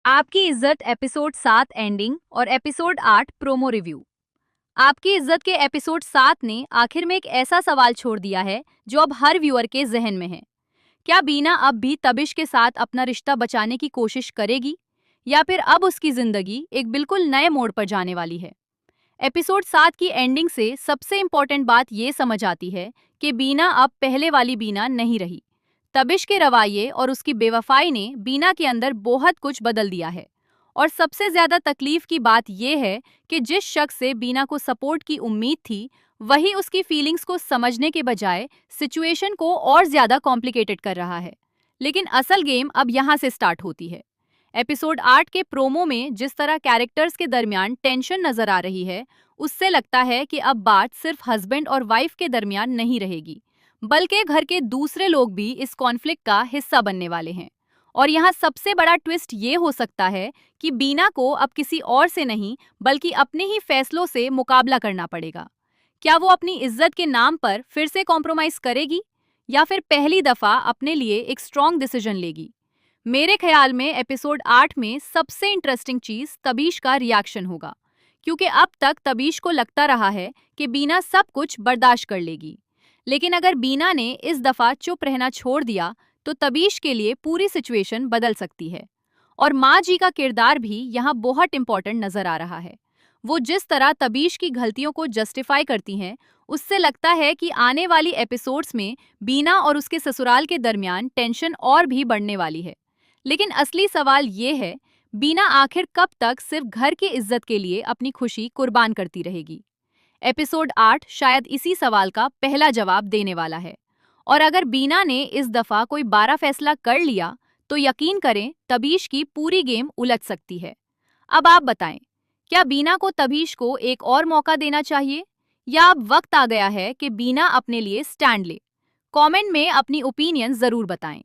आपकी इज्जत episode 7 ending और एपिसोड 8 प्रोमो रिव्यू। आपकी इज्जत के एपिसोड 7 ने आखिर में एक ऐसा सवाल छोड़ दिया है जो अब हर व्यूअर के जहन में है। क्या बीना अब भी तबिश के साथ अपना रिश्ता बचाने की कोशिश करेगी या फिर अब उसकी जिंदगी एक बिल्कुल नए मोड़ पर जाने वाली है? एपिसोड 7 की एंडिंग से सबसे इम्पोर्टेंट बात ये समझ आती है कि बीना अब पहले वाली बीना नहीं रही। तबिश के रवैये और उसकी बेवफाई ने बीना के अंदर बहुत कुछ बदल दिया है। और सबसे ज्यादा तकलीफ की बात यह है कि जिस शख्स से बीना को सपोर्ट की उम्मीद थी, वही उसकी फीलिंग्स को समझने के बजाय सिचुएशन को और ज्यादा कॉम्प्लिकेटेड कर रहा है। लेकिन असल गेम अब यहाँ से स्टार्ट होती है। एपिसोड 8 के प्रोमो में जिस तरह कैरेक्टर्स के दरमियान टेंशन नजर आ रही है, उससे लगता है कि अब बात सिर्फ हस्बैंड और वाइफ के दरमियान नहीं रहेगी, बल्कि घर के दूसरे लोग भी इस कॉन्फ्लिक्ट का हिस्सा बनने वाले हैं। और यहाँ सबसे बड़ा ट्विस्ट ये हो सकता है कि बीना को अब किसी और से नहीं बल्कि अपने ही फैसलों से मुकाबला करना पड़ेगा। क्या वो अपनी इज्जत के नाम पर फिर से कॉम्प्रोमाइज करेगी या फिर पहली दफा अपने लिए एक स्ट्रॉन्ग डिसीजन लेगी? मेरे ख्याल में एपिसोड 8 में सबसे इंटरेस्टिंग चीज तबीश का रिएक्शन होगा, क्योंकि अब तक तबीश को लगता रहा है कि बीना सब कुछ बर्दाश्त कर लेगी। लेकिन अगर बीना ने इस दफा चुप रहना छोड़ दिया तो तबीश के लिए पूरी सिचुएशन बदल सकती है। और माँ जी का किरदार भी यहाँ बहुत इंपॉर्टेंट नजर आ रहा है। वो जिस तरह तबीश की गलतियों को जस्टिफाई करती हैं, उससे लगता है कि आने वाली एपिसोड्स में बीना और उसके ससुराल के दरमियान टेंशन और भी बढ़ने वाली है। लेकिन असली सवाल ये है, बीना आखिर कब तक सिर्फ घर की इज्जत के लिए अपनी खुशी कुर्बान करती रहेगी? एपिसोड 8 शायद इसी सवाल का पहला जवाब देने वाला है। और अगर बीना ने इस दफा कोई बड़ा फैसला कर लिया तो यकीन करें तबीश की पूरी गेम उलट सकती है। अब आप बताएं, क्या बीना को तबीश को एक और मौका देना चाहिए या अब वक्त आ गया है कि बीना अपने लिए स्टैंड ले? कमेंट में अपनी ओपिनियन जरूर बताएं।